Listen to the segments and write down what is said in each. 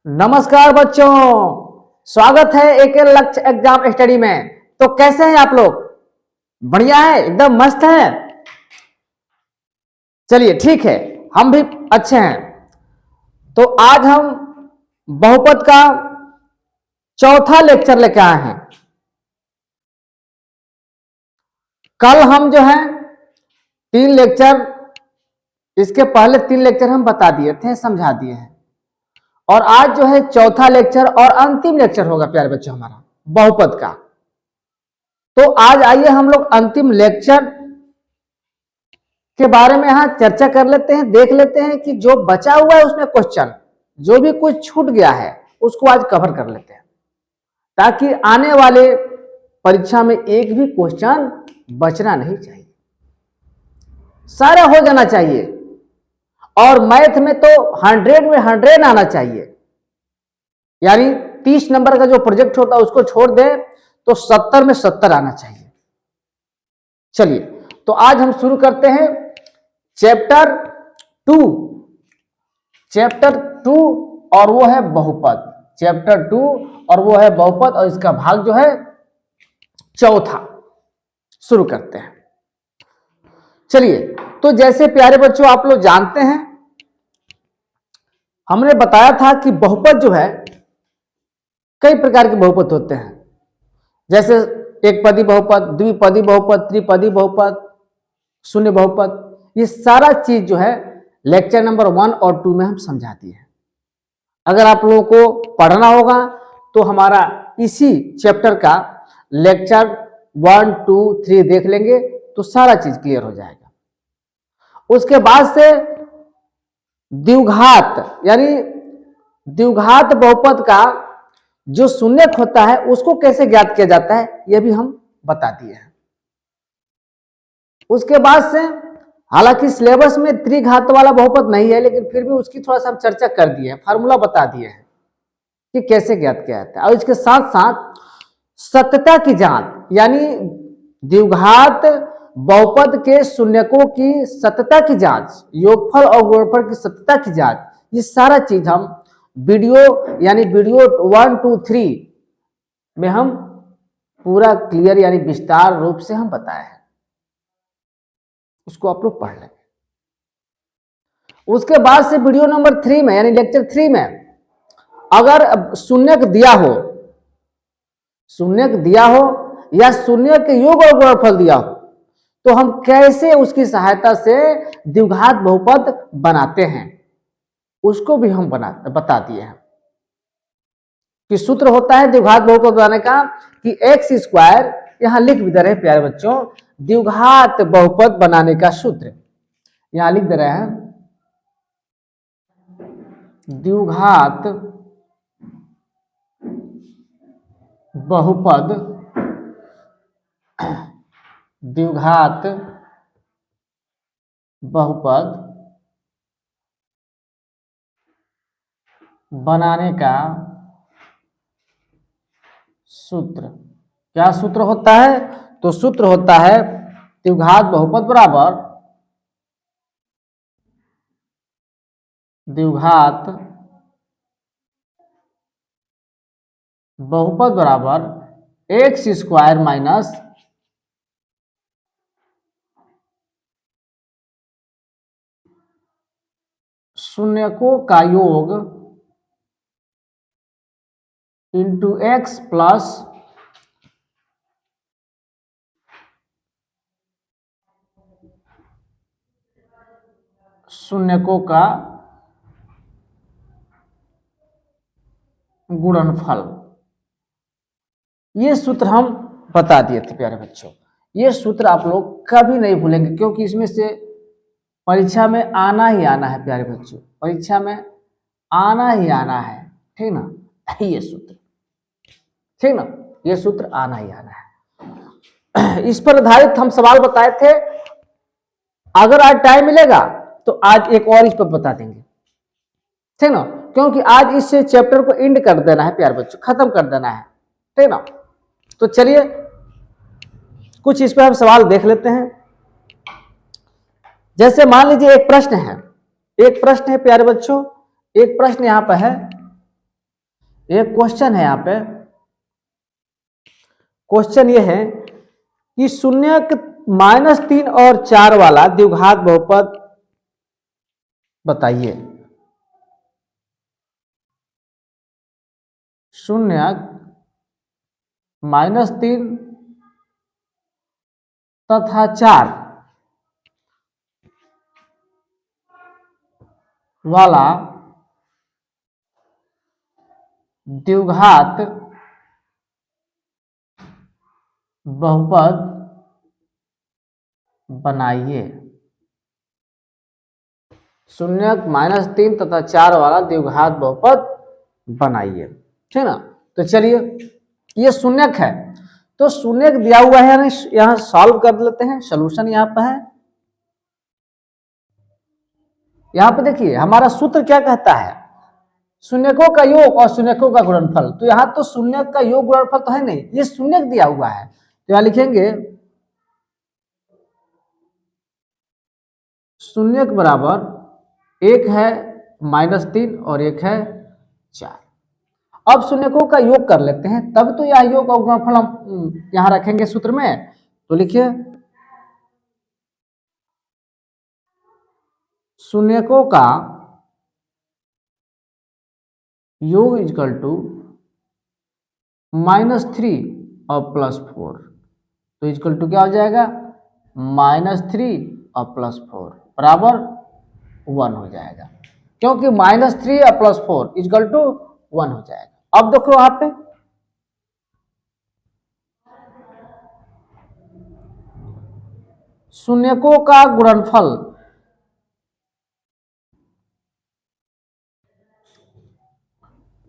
नमस्कार बच्चों, स्वागत है एक लक्ष्य एग्जाम स्टडी में। तो कैसे हैं आप लोग? बढ़िया है, एकदम मस्त है। चलिए ठीक है, हम भी अच्छे हैं। तो आज हम बहुपद का चौथा लेक्चर लेके आए हैं। कल हम जो है 3 लेक्चर, इसके पहले 3 लेक्चर हम बता दिए थे, समझा दिए हैं। और आज जो है चौथा लेक्चर और अंतिम लेक्चर होगा प्यारे बच्चों हमारा बहुपद का। तो आज आइए हम लोग अंतिम लेक्चर के बारे में यहां चर्चा कर लेते हैं, देख लेते हैं कि जो बचा हुआ है उसमें क्वेश्चन, जो भी कुछ छूट गया है उसको आज कवर कर लेते हैं, ताकि आने वाले परीक्षा में एक भी क्वेश्चन बचना नहीं चाहिए, सारा हो जाना चाहिए। और मैथ में तो 100 में 100 आना चाहिए, यानी 30 नंबर का जो प्रोजेक्ट होता है उसको छोड़ दे तो 70 में 70 आना चाहिए। चलिए तो आज हम शुरू करते हैं चैप्टर 2 और वो है बहुपद। चैप्टर 2 और वो है बहुपद, और इसका भाग जो है चौथा। शुरू करते हैं। चलिए, तो जैसे प्यारे बच्चों आप लोग जानते हैं, हमने बताया था कि बहुपद जो है कई प्रकार के बहुपद होते हैं, जैसे एक पदी बहुपद, द्विपदी बहुपद, त्रिपदी बहुपद, शून्य बहुपद। ये सारा चीज जो है लेक्चर नंबर 1 और 2 में हम समझा दिए हैं। अगर आप लोगों को पढ़ना होगा तो हमारा इसी चैप्टर का लेक्चर 1, 2, 3 देख लेंगे तो सारा चीज क्लियर हो जाएगा। उसके बाद से द्विघात, यानी द्विघात बहुपद का जो शून्यक होता है उसको कैसे ज्ञात किया जाता है यह भी हम बता दिए हैं। उसके बाद से हालांकि सिलेबस में त्रिघात वाला बहुपद नहीं है, लेकिन फिर भी उसकी थोड़ा सा हम चर्चा कर दिए हैं, फार्मूला बता दिए हैं कि कैसे ज्ञात किया जाता है। और इसके साथ साथ सत्यता की जांच, यानी द्विघात बहुपद के शून्यकों की सत्यता की जांच, योगफल और गुणनफल की सत्यता की जांच, ये सारा चीज हम वीडियो यानी वीडियो 1, 2, 3 में हम पूरा क्लियर यानी विस्तार रूप से हम बताए हैं, उसको आप लोग पढ़ लें। उसके बाद से वीडियो नंबर 3 में यानी लेक्चर 3 में अगर शून्यक दिया हो, शून्यक दिया हो या शून्य के योग और गुणनफल दिया हो, तो हम कैसे उसकी सहायता से द्विघात बहुपद बनाते हैं उसको भी हम बता दिए हैं। कि सूत्र होता है द्विघात बहुपद बनाने का कि x², यहां लिख भी दे रहे हैं प्यारे बच्चों, द्विघात बहुपद बनाने का सूत्र यहां लिख दे रहे हैं। द्विघात बहुपद, द्विघात बहुपद बनाने का सूत्र। क्या सूत्र होता है? तो सूत्र होता है द्विघात बहुपद बराबर द्विघात बहुपद बराबर x² माइनस शून्यकों का योग इंटू x प्लस शून्यकों का गुणनफल। ये सूत्र हम बता दिए थे प्यारे बच्चों। ये सूत्र आप लोग कभी नहीं भूलेंगे, क्योंकि इसमें से परीक्षा में आना ही आना है प्यारे बच्चों, परीक्षा में आना ही आना है, ठीक ना? ये सूत्र, ठीक ना, ये सूत्र आना ही आना है। इस पर आधारित हम सवाल बताए थे। अगर आज टाइम मिलेगा तो आज एक और इस पर बता देंगे, ठीक ना, क्योंकि आज इस चैप्टर को एंड कर देना है प्यारे बच्चों, खत्म कर देना है, ठीक ना। तो चलिए कुछ इस पर हम सवाल देख लेते हैं। जैसे मान लीजिए एक प्रश्न है, एक प्रश्न है प्यारे बच्चों, एक प्रश्न यहां पर है एक क्वेश्चन है यहाँ पे, क्वेश्चन ये है कि शून्यक -3 और 4 वाला द्विघात बहुपद बताइए। शून्यक -3 तथा 4 वाला द्विघात बहुपद बनाइए। शून्यक -3 तथा 4 वाला द्विघात बहुपद बनाइए, ठीक ना। तो चलिए ये शून्यक है, तो शून्यक दिया हुआ है, यहां सॉल्व कर लेते हैं। सॉल्यूशन यहां पर है, यहां पे देखिए हमारा सूत्र क्या कहता है, शून्यकों का योग और शून्यकों का गुणनफल। तो यहां तो शून्यक का योग गुणनफल तो है नहीं, ये शून्यक दिया हुआ है, तो यहां लिखेंगे शून्यक बराबर एक है -3 और एक है 4। अब शून्यकों का योग कर लेते हैं, तब तो यह योग और गुणनफल हम यहां रखेंगे सूत्र में। तो लिखिए शून्यकों का योग इक्वल टू -3 और +4, तो इक्वल टू क्या हो जाएगा, -3 और +4 बराबर 1 हो जाएगा, क्योंकि -3 और +4 इक्वल टू 1 हो जाएगा। अब देखो वहां पे शून्यकों का गुणनफल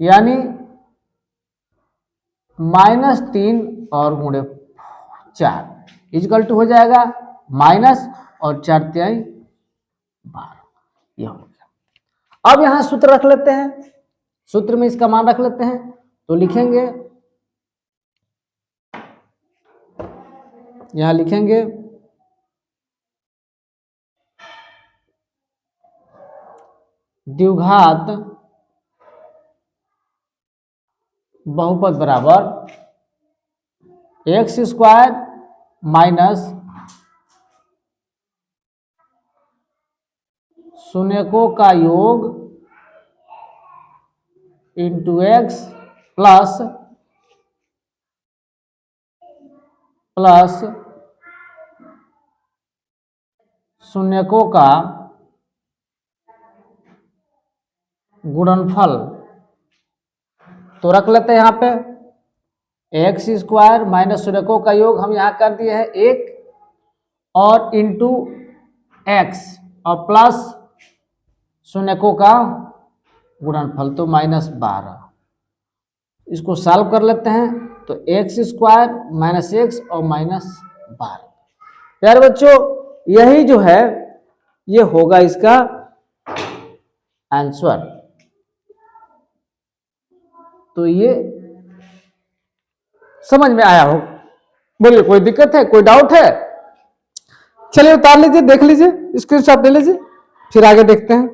यानी -3 और गुणे 4 इक्वल टू हो जाएगा माइनस और 4 तिहाई 12, यह हो गया। अब यहां सूत्र रख लेते हैं, सूत्र में इसका मान रख लेते हैं, तो लिखेंगे यहां लिखेंगे द्विघात बहुपद बराबर x² माइनस शून्यकों का योग इंटू x प्लस शून्यकों का गुणनफल। तो रख लेते हैं यहाँ पे x² माइनस शून्यकों का योग हम यहाँ कर दिए हैं 1 और इंटू x और प्लस शून्यकों का गुणनफल, तो -12। इसको सॉल्व कर लेते हैं, तो x² माइनस x और -12। प्यारे बच्चों यही जो है ये होगा इसका आंसर। तो ये समझ में आया हो, बोलिए कोई दिक्कत है, कोई डाउट है? चलिए उतार लीजिए, देख लीजिए, स्क्रीनशॉट ले लीजिए, फिर आगे देखते हैं।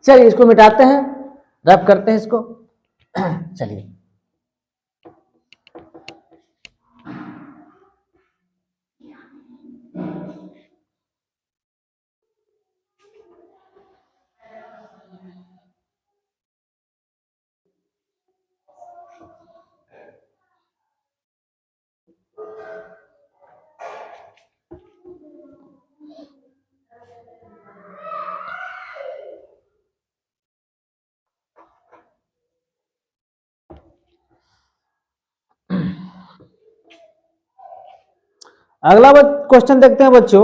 चलिए इसको मिटाते हैं, रब करते हैं इसको। चलिए अगला क्वेश्चन देखते हैं बच्चों।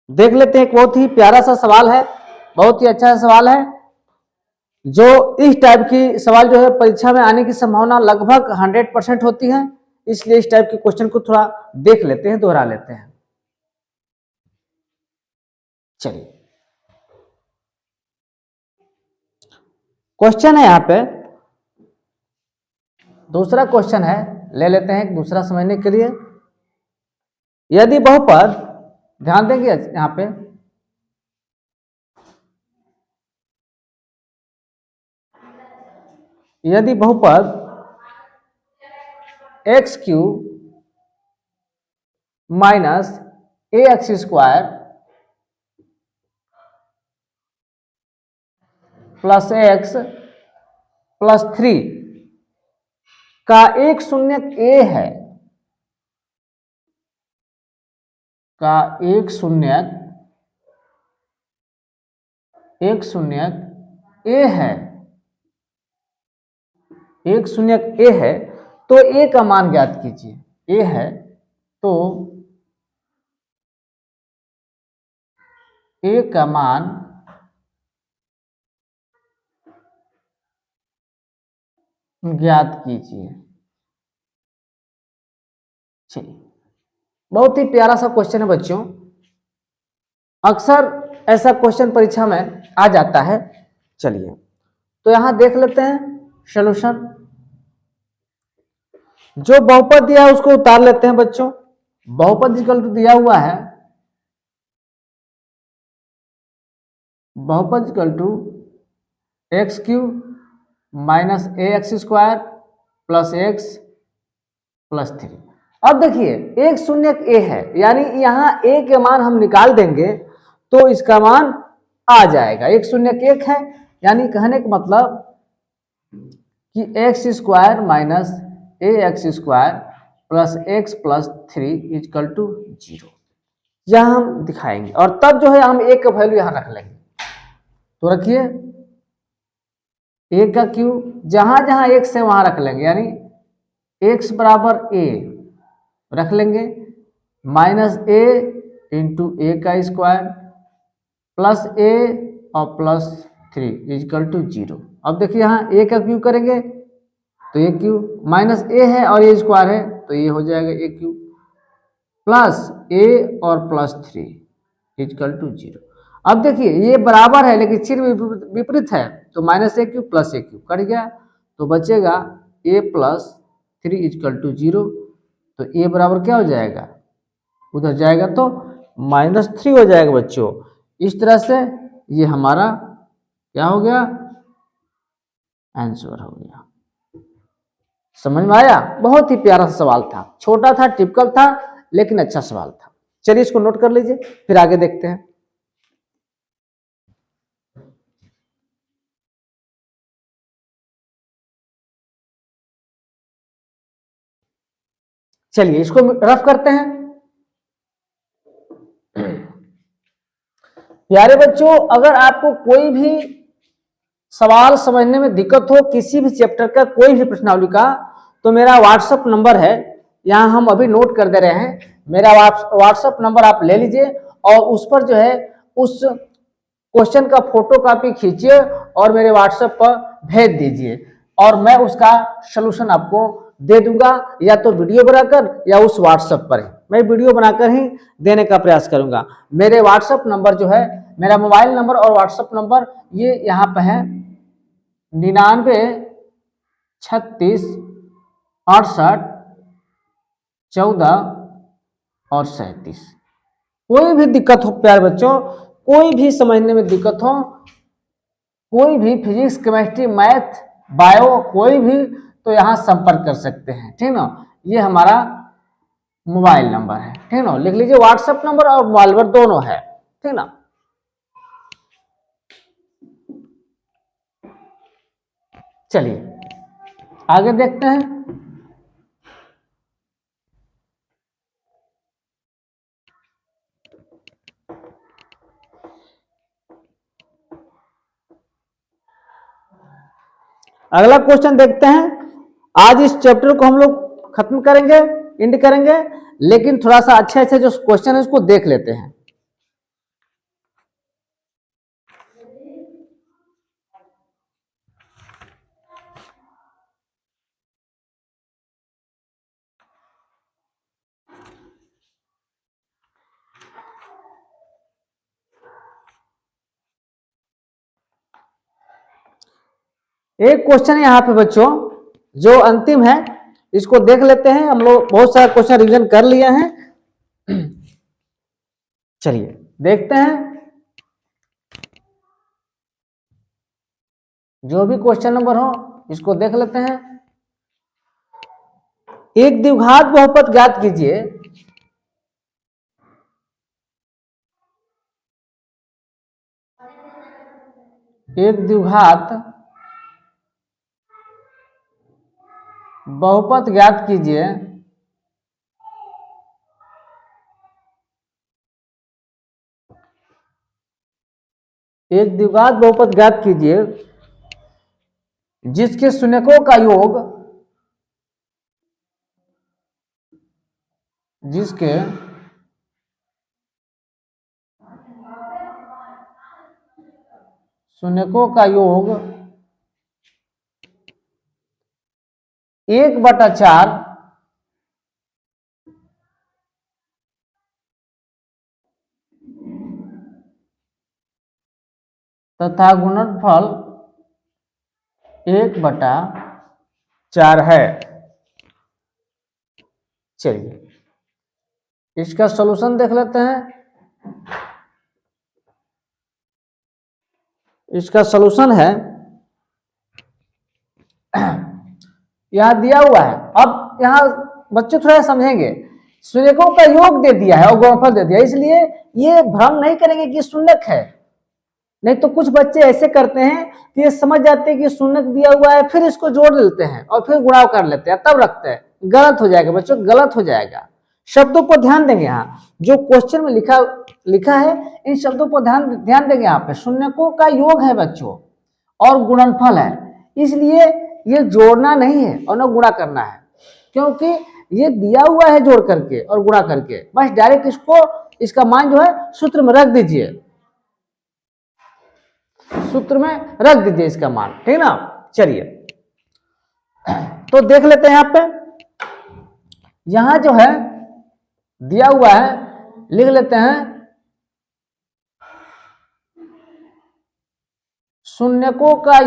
देख लेते हैं, एक बहुत ही प्यारा सा सवाल है, बहुत ही अच्छा सवाल है। जो इस टाइप की सवाल जो है परीक्षा में आने की संभावना लगभग 100% होती है, इसलिए इस टाइप के क्वेश्चन को थोड़ा देख लेते हैं, दोहरा लेते हैं। चलिए क्वेश्चन है यहां पे, दूसरा क्वेश्चन है, ले लेते हैं एक दूसरा समझने के लिए। यदि बहुपद, ध्यान देंगे यहां पे, यदि बहुपद x cube minus a x square plus x plus 3 का एक शून्यक ए है, का एक शून्यक ए है, एक शून्यक ए है, तो ए का मान ज्ञात कीजिए। ए है तो ए का मान ज्ञात कीजिए। चलिए, बहुत ही प्यारा सा क्वेश्चन है बच्चों, अक्सर ऐसा क्वेश्चन परीक्षा में आ जाता है। चलिए तो यहां देख लेते हैं सॉल्यूशन। जो बहुपद दिया है उसको उतार लेते हैं बच्चों। बहुपद इक्वल टू दिया हुआ है, बहुपद equal to x cube minus a x square plus x plus 3। अब देखिए एक शून्यक ए है, यानी यहां ए के मान हम निकाल देंगे तो इसका मान आ जाएगा। एक शून्यक एक है, यानी कहने का मतलब कि x square minus a x square plus x plus 3 equal to 0, यह हम दिखाएंगे। और तब जो है हम ए का वैल्यू यहां रख लेंगे। तो रखिए ए का क्यूब, जहां जहां एक्स है वहां रख लेंगे, यानी एक्स बराबर ए रख लेंगे, माइनस ए इंटू ए का स्क्वायर प्लस ए और प्लस 3 इक्वल टू 0। अब देखिए यहाँ ए का क्यूब करेंगे तो ए क्यूब, माइनस ए है और ए स्क्वायर है तो ये हो जाएगा ए क्यूब, प्लस ए और प्लस 3 इक्वल टू 0। अब देखिए ये बराबर है लेकिन चिन्ह विपरीत है, तो माइनस ए क्यूब प्लस ए क्यूब कट गया, तो बचेगा ए प्लस 3 इक्वल टू 0। तो ए बराबर क्या हो जाएगा, उधर जाएगा तो -3 हो जाएगा बच्चों। इस तरह से ये हमारा क्या हो गया, आंसर हो गया। समझ में आया? बहुत ही प्यारा सा सवाल था, छोटा था, टिपिकल था, लेकिन अच्छा सवाल था। चलिए इसको नोट कर लीजिए, फिर आगे देखते हैं। चलिए इसको रफ करते हैं। प्यारे बच्चों, अगर आपको कोई भी सवाल समझने में दिक्कत हो, किसी भी चैप्टर का कोई भी प्रश्नावली का, तो मेरा व्हाट्सएप नंबर है, यहाँ हम अभी नोट कर दे रहे हैं। मेरा व्हाट्सएप नंबर आप ले लीजिए और उस पर जो है उस क्वेश्चन का फोटो कॉपी खींचिए और मेरे व्हाट्सएप पर भेज दीजिए, और मैं उसका सलूशन आपको दे दूंगा, या तो वीडियो बनाकर या उस व्हाट्सएप पर ही, मैं वीडियो बनाकर ही देने का प्रयास करूंगा। मेरे व्हाट्सएप नंबर जो है, मेरा मोबाइल नंबर और व्हाट्सएप नंबर ये यहाँ पे है 99 36 68 14 और 37। कोई भी दिक्कत हो प्यारे बच्चों, कोई भी समझने में दिक्कत हो, कोई भी फिजिक्स केमिस्ट्री मैथ बायो कोई भी, तो यहाँ संपर्क कर सकते हैं, ठीक ना। ये हमारा मोबाइल नंबर है, ठीक ना, लिख लीजिए, व्हाट्सएप नंबर और मोबाइल नंबर दोनों है, ठीक ना। चलिए आगे देखते हैं। अगला क्वेश्चन देखते हैं। आज इस चैप्टर को हम लोग खत्म करेंगे, एंड करेंगे, लेकिन थोड़ा सा अच्छे अच्छे जो क्वेश्चन है उसको देख लेते हैं। एक क्वेश्चन यहाँ पे बच्चों जो अंतिम है, इसको देख लेते हैं। हम लोग बहुत सारा क्वेश्चन रिवीजन कर लिए हैं, चलिए देखते हैं। जो भी क्वेश्चन नंबर हो इसको देख लेते हैं। एक द्विघात बहुपद ज्ञात कीजिए। एक द्विघात बहुपद ज्ञात कीजिए एक द्विघात बहुपद ज्ञात कीजिए जिसके शून्यकों का योग शून्यकों का योग 1/4 तथा गुणनफल 1/4 है। चलिए इसका सॉल्यूशन देख लेते हैं। इसका सॉल्यूशन है, यहां दिया हुआ है। अब यहां बच्चे थोड़ा समझेंगे, शून्यकों का योग दे दिया है और गुणनफल दे दिया है, इसलिए ये भ्रम नहीं करेंगे कि शून्यक है। नहीं तो कुछ बच्चे ऐसे करते हैं कि ये समझ जाते हैं कि शून्यक दिया हुआ है, फिर इसको जोड़ लेते हैं और फिर गुणा कर लेते हैं, तब रखते हैं। गलत हो जाएगा बच्चों, गलत हो जाएगा। शब्दों पर ध्यान देंगे। यहाँ जो क्वेश्चन में लिखा है इन शब्दों पर ध्यान देंगे। यहाँ पे शून्यकों का योग है बच्चों और गुणनफल है, इसलिए ये जोड़ना नहीं है और न गुणा करना है, क्योंकि ये दिया हुआ है जोड़ करके और गुणा करके। बस डायरेक्ट इसका मान जो है सूत्र में रख दीजिए, सूत्र में रख दीजिए इसका मान, ठीक ना। चलिए तो देख लेते हैं। यहाँ पे यहां जो है दिया हुआ है, लिख लेते हैं शून्यकों का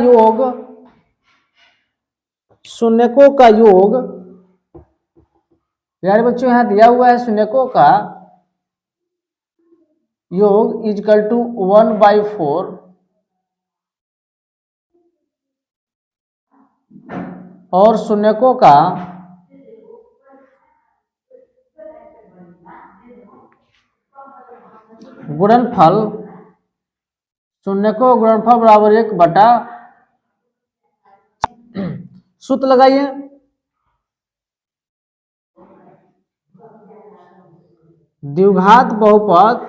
योग यार बच्चों यहां दिया हुआ है शून्यकों का योग इजकल टू 1/4 और शून्यकों का गुणनफल बराबर 1/, सूत्र लगाइए। द्विघात बहुपद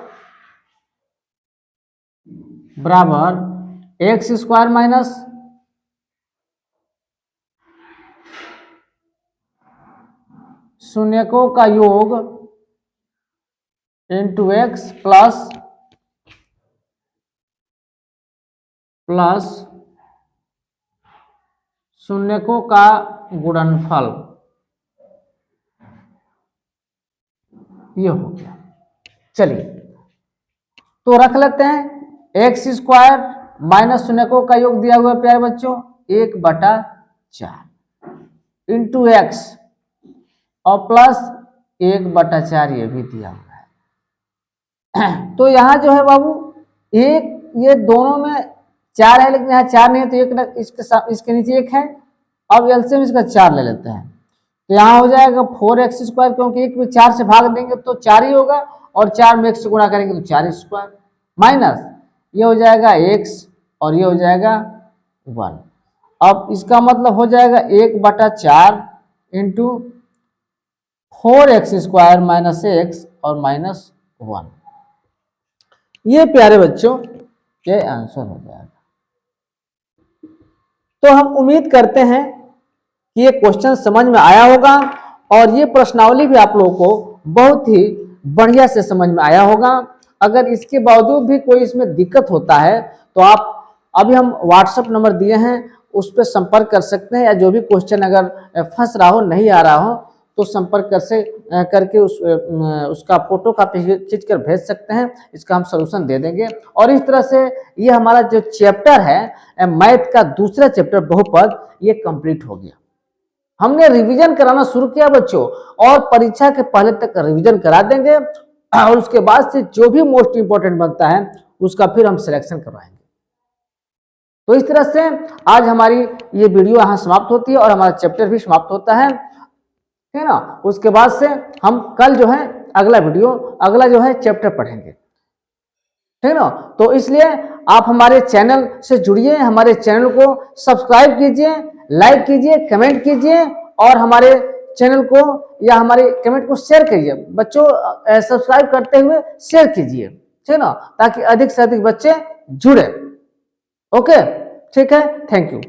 बराबर x² माइनस शून्यकों का योग इंटू x प्लस शून्यकों का गुणनफल, ये हो गया। चलिए तो रख लेते हैं x² माइनस शून्यकों का योग दिया हुआ है प्यारे बच्चों 1/4 इंटू एक्स और प्लस 1/4 ये भी दिया हुआ है। तो यहाँ जो है बाबू ये दोनों में 4 है, लेकिन यहाँ 4 नहीं है तो एक इसके नीचे 1 है। अब एलसीएम इसका 4 ले लेते हैं, तो यहाँ हो जाएगा 4x², क्योंकि 1 में 4 से भाग देंगे तो 4 ही होगा और 4 में 1 से गुणा करेंगे तो 4² माइनस ये हो जाएगा x और ये हो जाएगा 1। अब इसका मतलब हो जाएगा 1/4 इंटू 4x² माइनस x और माइनस 1। ये प्यारे बच्चों ये आंसर हो जाएगा। तो हम उम्मीद करते हैं कि ये क्वेश्चन समझ में आया होगा और ये प्रश्नावली भी आप लोगों को बहुत ही बढ़िया से समझ में आया होगा। अगर इसके बावजूद भी कोई इसमें दिक्कत होता है तो आप अभी हम व्हाट्सएप नंबर दिए हैं उस पर संपर्क कर सकते हैं, या जो भी क्वेश्चन अगर फंस रहा हो नहीं आ रहा हो तो संपर्क करके उसका फोटो कॉपी खींच कर भेज सकते हैं। इसका हम सोल्यूशन दे देंगे। और इस तरह से ये हमारा जो चैप्टर है मैथ का दूसरा चैप्टर बहुपद, ये कंप्लीट हो गया। हमने रिवीजन कराना शुरू किया बच्चों, और परीक्षा के पहले तक रिवीजन करा देंगे, और उसके बाद से जो भी मोस्ट इंपॉर्टेंट बनता है उसका फिर हम सिलेक्शन करवाएंगे। तो इस तरह से आज हमारी ये वीडियो यहाँ समाप्त होती है और हमारा चैप्टर भी समाप्त होता है, ठीक है ना। उसके बाद से हम कल जो है अगला जो है चैप्टर पढ़ेंगे, ठीक है ना। तो इसलिए आप हमारे चैनल से जुड़िए, हमारे चैनल को सब्सक्राइब कीजिए, लाइक कीजिए, कमेंट कीजिए, और हमारे चैनल को या हमारे कमेंट को शेयर कीजिए बच्चों। सब्सक्राइब करते हुए शेयर कीजिए, ठीक है ना, ताकि अधिक से अधिक बच्चे जुड़े। ओके, ठीक है, थैंक यू।